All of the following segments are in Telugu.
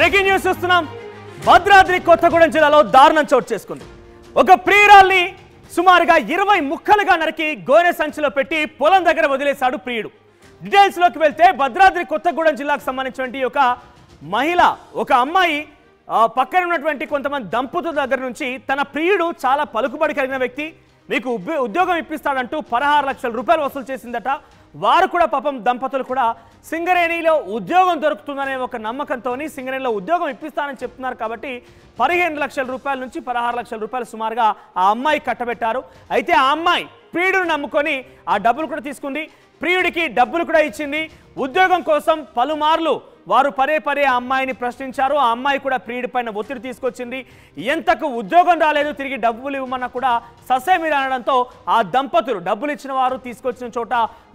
బ్రేకింగ్ న్యూస్ చూస్తున్నాం. భద్రాద్రి కొత్తగూడెం జిల్లాలో దారుణం చోటు చేసుకుంది. ఒక ప్రియురాల్ని సుమారుగా 20 ముక్కలుగా నరికి గోనె సంచిలో పెట్టి పొలం దగ్గర వదిలేశాడు ప్రియుడు. డీటెయిల్స్ లోకి వెళ్తే భద్రాద్రి కొత్తగూడెం జిల్లాకు సంబంధించినటువంటి ఒక మహిళ, ఒక అమ్మాయి పక్కన ఉన్నటువంటి కొంతమంది దంపతుల దగ్గర నుంచి తన ప్రియుడు చాలా పలుకుబడి కలిగిన వ్యక్తి, మీకు ఉద్యోగం ఇప్పిస్తాడంటూ 16 లక్షల రూపాయలు వసూలు చేసిందట. వారు కూడా పాపం దంపతులు కూడా సింగరేణిలో ఉద్యోగం దొరుకుతుందనే ఒక నమ్మకంతో సింగరేణిలో ఉద్యోగం ఇప్పిస్తానని చెప్తున్నారు కాబట్టి 15 లక్షల రూపాయల నుంచి 16 లక్షల రూపాయలు సుమారుగా ఆ అమ్మాయి కట్టబెట్టారు. అయితే ఆ అమ్మాయి ప్రియుడిని నమ్ముకొని ఆ డబ్బులు కూడా తీసుకుంది, ప్రియుడికి డబ్బులు కూడా ఇచ్చింది. ఉద్యోగం కోసం పలుమార్లు వారు పదే ఆ అమ్మాయిని ప్రశ్నించారు. ఆ అమ్మాయి కూడా ప్రియుడి పైన ఒత్తిడి తీసుకొచ్చింది. ఎంతకు ఉద్యోగం రాలేదు, తిరిగి డబ్బులు ఇవ్వమన్నా కూడా ససేమిరా అనడంతో ఆ దంపతులు డబ్బులు ఇచ్చిన వారు తీసుకొచ్చిన చోట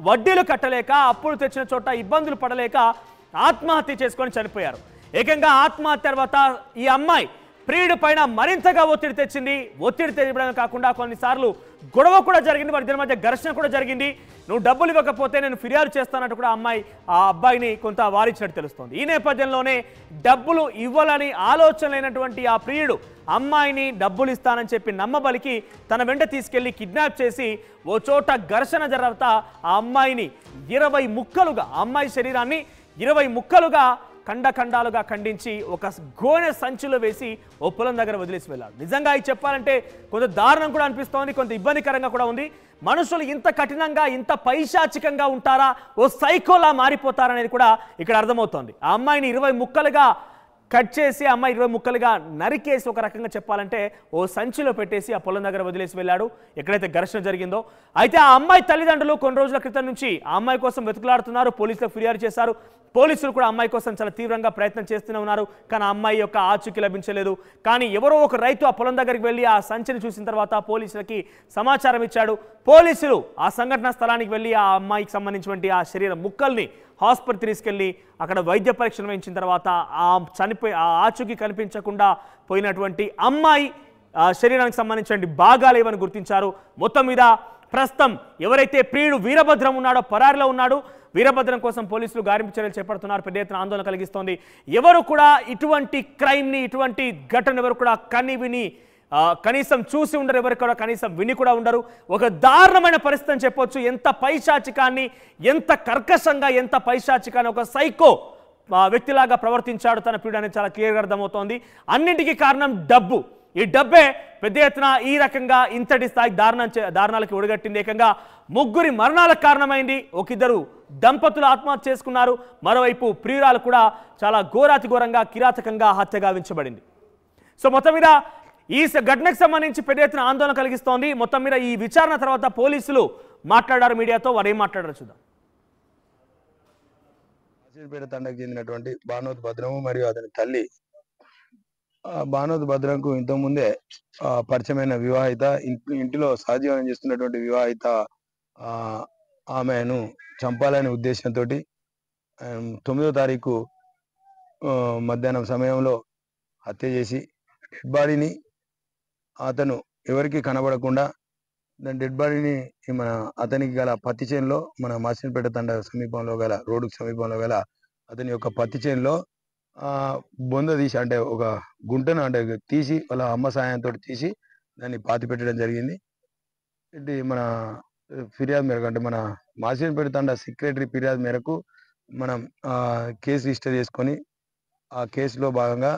వడ్డీలు కట్టలేక, అప్పులు తెచ్చిన చోట ఇబ్బందులు పడలేక ఆత్మహత్య చేసుకొని చనిపోయారు. ఏకంగా ఆత్మహత్య తర్వాత ఈ అమ్మాయి ప్రియుడి పైన మరింతగా ఒత్తిడి తెచ్చింది. ఒత్తిడి తెచ్చడమే కాకుండా కొన్నిసార్లు గొడవ కూడా జరిగింది, వారి ఇద్దరి మధ్య ఘర్షణ కూడా జరిగింది. నువ్వు డబ్బులు ఇవ్వకపోతే నేను ఫిర్యాదు చేస్తానంటూ కూడా అమ్మాయి ఆ అబ్బాయిని కొంత వారించినట్టు తెలుస్తోంది. ఈ నేపథ్యంలోనే డబ్బులు ఇవ్వాలని ఆలోచన లేనటువంటి ఆ ప్రియుడు అమ్మాయిని డబ్బులు ఇస్తానని చెప్పి నమ్మబలికి తన వెంట తీసుకెళ్లి కిడ్నాప్ చేసి ఓ చోట ఘర్షణ జరుగుతా ఆ అమ్మాయిని 20 ముక్కలుగా, అమ్మాయి శరీరాన్ని 20 ముక్కలుగా ఖండాలుగా ఖండించి ఒక గోనె సంచిలో వేసి ఓ పొలం దగ్గర వదిలేసి వెళ్ళాడు. నిజంగా ఇది చెప్పాలంటే కొంత దారుణం కూడా అనిపిస్తోంది, కొంత ఇబ్బందికరంగా కూడా ఉంది. మనుషులు ఇంత కఠినంగా, ఇంత పైశాచికంగా ఉంటారా, ఓ సైకోలా మారిపోతారనేది కూడా ఇక్కడ అర్థమవుతోంది. ఆ అమ్మాయిని 20 ముక్కలుగా కట్ చేసి, అమ్మాయి 20 ముక్కలుగా నరికేసి ఒక రకంగా చెప్పాలంటే ఓ సంచిలో పెట్టేసి ఆ పొలం దగ్గర వదిలేసి వెళ్ళాడు, ఎక్కడైతే ఘర్షణ జరిగిందో. అయితే ఆ అమ్మాయి తల్లిదండ్రులు కొన్ని రోజుల క్రితం నుంచి ఆ అమ్మాయి కోసం వెతుకులాడుతున్నారు, పోలీసులకు ఫిర్యాదు చేశారు. పోలీసులు కూడా అమ్మాయి కోసం చాలా తీవ్రంగా ప్రయత్నం చేస్తూనే ఉన్నారు. కానీ ఆ అమ్మాయి యొక్క ఆచూకీ లభించలేదు. కానీ ఎవరో ఒక రైతు ఆ పొలం దగ్గరికి వెళ్ళి ఆ సంచిని చూసిన తర్వాత పోలీసులకి సమాచారం ఇచ్చాడు. పోలీసులు ఆ సంఘటన స్థలానికి వెళ్ళి ఆ అమ్మాయికి సంబంధించినటువంటి ఆ శరీర ముక్కల్ని హాస్పిటల్ తీసుకెళ్లి అక్కడ వైద్య పరీక్ష నిర్వహించిన తర్వాత ఆ ఆచూకీ కనిపించకుండా పోయినటువంటి అమ్మాయి శరీరానికి సంబంధించిన భాగాలు ఏమని గుర్తించారు. మొత్తం మీద ప్రస్తుతం ఎవరైతే ప్రియుడు వీరభద్రం ఉన్నాడో పరారిలో ఉన్నాడు. వీరభద్రం కోసం పోలీసులు గారింపు చర్యలు చేపడుతున్నారు. పెద్ద ఎత్తున ఆందోళన కలిగిస్తోంది. ఎవరు కూడా ఇటువంటి క్రైమ్ని, ఇటువంటి ఘటన ఎవరు కూడా కనీసం చూసి ఉండరు, ఎవరు కూడా కనీసం విని కూడా ఉండరు. ఒక దారుణమైన పరిస్థితి అని చెప్పొచ్చు. ఎంత పైశాచికాన్ని, ఎంత కర్కశంగా, ఎంత పైశాచికాన్ని ఒక సైకో వ్యక్తిలాగా ప్రవర్తించాడు తన ప్రియుడు అనేది చాలా క్లియర్గా అర్థమవుతోంది. అన్నింటికీ కారణం డబ్బు. ఈ డబ్బే పెద్ద ఎత్తున ఈ రకంగా ఇంతటి స్థాయి దారుణాలకి ఒడిగట్టింది. ఏకంగా 3 మరణాలకు కారణమైంది. ఇద్దరు దంపతులు ఆత్మహత్య చేసుకున్నారు. మరోవైపు ప్రియురాలు కూడా చాలా ఘోరాతి ఘోరంగా, కిరాతకంగా హత్య గావించబడింది. సో మొత్తం మీద ఈ ఘటనకు సంబంధించి పెద్ద ఎత్తున ఆందోళన కలిగిస్తోంది. మొత్తం మీద ఈ విచారణ తర్వాత పోలీసులు మాట్లాడారు మీడియాతో. వారు ఏం మాట్లాడారు చూద్దాం. మాచినేపేట తండకు చెందినటువంటి భానోత్ భద్రము మరియు అతని తల్లి భానోత్ భద్రంకు ఇంతకుముందే పరిచయమైన వివాహిత, ఇంటిలో సహజీవనం చేస్తున్నటువంటి వివాహిత ఆమెను చంపాలనే ఉద్దేశంతో 9వ తారీఖు మధ్యాహ్నం సమయంలో హత్య చేసి డెడ్ బాడీని అతను ఎవరికి కనబడకుండా డెడ్ బాడీని అతనికి గల పత్తి చేనులో, మన మాచినేపేట తండ సమీపంలో గల రోడ్డుకు సమీపంలో గల అతని యొక్క పత్తి చేనులో బొంద తీసి, అంటే ఒక గుంటను తీసి వాళ్ళ అమ్మ సాయంతో తీసి దాన్ని పాతి పెట్టడం జరిగింది. ఇది మన ఫిర్యాదు మేరకు, అంటే మన మాచినేపేట తండ సెక్రటరీ ఫిర్యాదు మేరకు మనం కేసు రిజిస్టర్ చేసుకొని ఆ కేసులో భాగంగా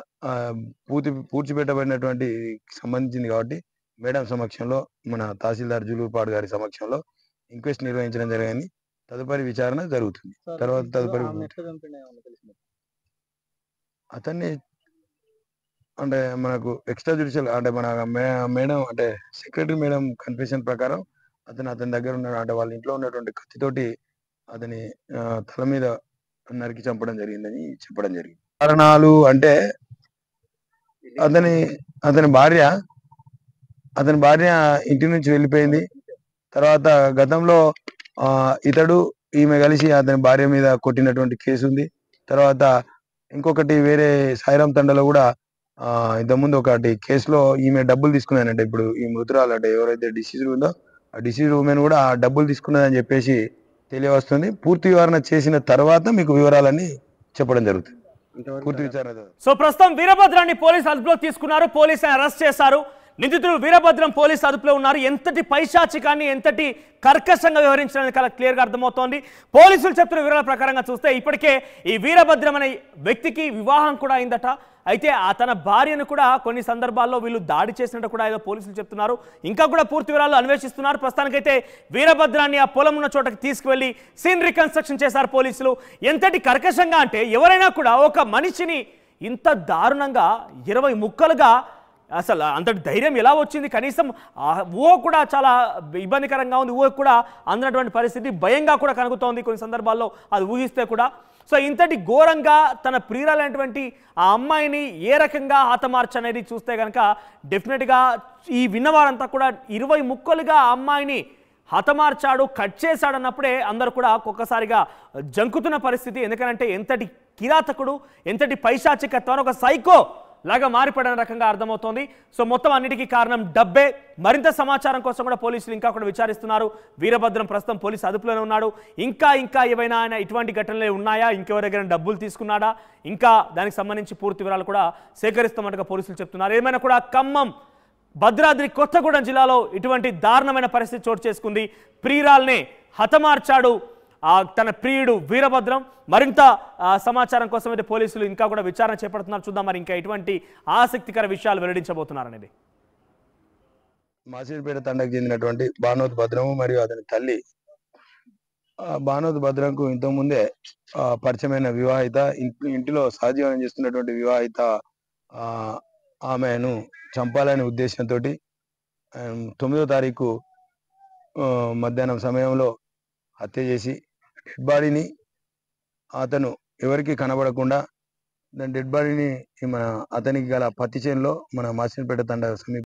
పూడ్చిపెట్టబడినటువంటి సంబంధించింది కాబట్టి మేడం సమక్షంలో, మన తహసీల్దార్ జులూపాడు గారి సమక్షంలో ఇంక్వెస్ట్ నిర్వహించడం జరిగింది. తదుపరి విచారణ జరుగుతుంది. తర్వాత అతన్ని అంటే మనకు ఎక్స్ట్రా జ్యుడిషియల్, అంటే మన మేడం, అంటే సెక్రటరీ మేడం కన్ఫెషన్ ప్రకారం అతని దగ్గర ఉన్నాడు. అంటే వాళ్ళ ఇంట్లో ఉన్నటువంటి కత్తితోటి అతని తల మీద నరికి చంపడం జరిగిందని చెప్పడం జరిగింది. కారణాలు అంటే అతని భార్య ఇంటి నుంచి వెళ్ళిపోయింది. తర్వాత గతంలో ఇతడు ఈమె కలిసి అతని భార్య మీద కొట్టినటువంటి కేసు ఉంది. తర్వాత ఇంకొకటి వేరే సాయిరాం తండలో కూడా ఇంతకుముందు ఒకటి కేసులో ఈమె డబ్బులు తీసుకున్నానంటే, ఇప్పుడు ఈ మృతురాలు అంటే ఎవరైతే డిసీజ్డ్ ఉందో ఆ డిసీజ్డ్ ఉమెన్ కూడా ఆ డబ్బులు తీసుకున్నదని చెప్పేసి తెలియవస్తుంది. పూర్తి వివరణ చేసిన తర్వాత మీకు వివరాలన్నీ చెప్పడం జరుగుతుంది. పూర్తి విచారణ సో ప్రస్తుతం వీరభద్రాన్ని పోలీసు అదుపులో తీసుకున్నారు. పోలీసు అరెస్ట్ చేశారు. నిందితుడు వీరభద్రం పోలీసు అదుపులో ఉన్నారు. ఎంతటి పైశాచికాన్ని ఎంతటి కర్కశంగా వ్యవహరించడానికి చాలా క్లియర్గా అర్థమవుతోంది. పోలీసులు చెప్తున్న వివరాల ప్రకారంగా చూస్తే ఇప్పటికే ఈ వీరభద్రం అనే వ్యక్తికి వివాహం కూడా అయిందట. అయితే తన భార్యను కూడా కొన్ని సందర్భాల్లో వీళ్ళు దాడి చేసినట్టు కూడా ఏదో పోలీసులు చెప్తున్నారు. ఇంకా కూడా పూర్తి వివరాలు అన్వేషిస్తున్నారు. ప్రస్తుతానికైతే వీరభద్రాన్ని ఆ పొలం ఉన్న చోటకి తీసుకువెళ్ళి సీన్ రికన్స్ట్రక్షన్ చేశారు పోలీసులు. ఎంతటి కర్కశంగా అంటే ఎవరైనా కూడా ఒక మనిషిని ఇంత దారుణంగా 20 ముక్కలుగా అసలు అంతటి ధైర్యం ఎలా వచ్చింది? కనీసం ఊహ కూడా చాలా ఇబ్బందికరంగా ఉంది. ఊహ కూడా అందనటువంటి పరిస్థితి భయంగా కూడా కనుగుతోంది కొన్ని సందర్భాల్లో అది ఊహిస్తే కూడా. సో ఇంతటి ఘోరంగా తన ప్రియురాలైనటువంటి ఆ అమ్మాయిని ఏ రకంగా హతమార్చనేది చూస్తే కనుక డెఫినెట్గా ఈ విన్నవారంతా కూడా 20 ముక్కలుగా ఆ అమ్మాయిని హతమార్చాడు, కట్ చేశాడన్నప్పుడే అందరూ కూడా ఒక్కొక్కసారిగా జంకుతున్న పరిస్థితి. ఎందుకంటే ఎంతటి కిరాతకుడు, ఎంతటి పైశాచికత్వాన్ని ఒక సైకో లాగా మారిపడిన రకంగా అర్థమవుతోంది. సో మొత్తం అన్నిటికీ కారణం డబ్బే. మరింత సమాచారం కోసం కూడా పోలీసులు ఇంకా కూడా విచారిస్తున్నారు. వీరభద్రం ప్రస్తుతం పోలీసు అదుపులోనే ఉన్నాడు. ఇంకా ఏవైనా ఆయన ఇటువంటి ఘటనలే ఉన్నాయా, ఇంకెవరి దగ్గర డబ్బులు తీసుకున్నాడా, ఇంకా దానికి సంబంధించి పూర్తి వివరాలు కూడా సేకరిస్తామంటగా పోలీసులు చెప్తున్నారు. ఏమైనా కూడా ఖమ్మం, భద్రాద్రి కొత్తగూడెం జిల్లాలో ఇటువంటి దారుణమైన పరిస్థితి చోటు చేసుకుంది. ప్రియురాల్ని హతమార్చాడు తన ప్రియుడు వీరభద్రం. మరింత సమాచారం కోసం అయితే పోలీసులు ఇంకా కూడా విచారణ చేపడుతున్నారు. చూద్దాం మరి ఇంకా ఎటువంటి ఆసక్తికర విషయాలు వెల్లడించబోతున్నారనేది. మాసిరిపేట తండకు చెందినటువంటి భానోత్ భద్రము మరియు అతని తల్లి భానోత్ భద్రంకు ఇంతకుముందే పరిచయమైన వివాహిత ఇంటిలో సహజీవనం చేస్తున్నటువంటి వివాహిత ఆమెను చంపాలనే ఉద్దేశంతో 9వ తారీఖు మధ్యాహ్నం సమయంలో హత్య చేసి డెడ్ బాడీని అతను ఎవరికి కనబడకుండా దాని డెడ్ బాడీని అతనికి గల పత్తి చేనులో మన మాసిరిపేట తండ సమీప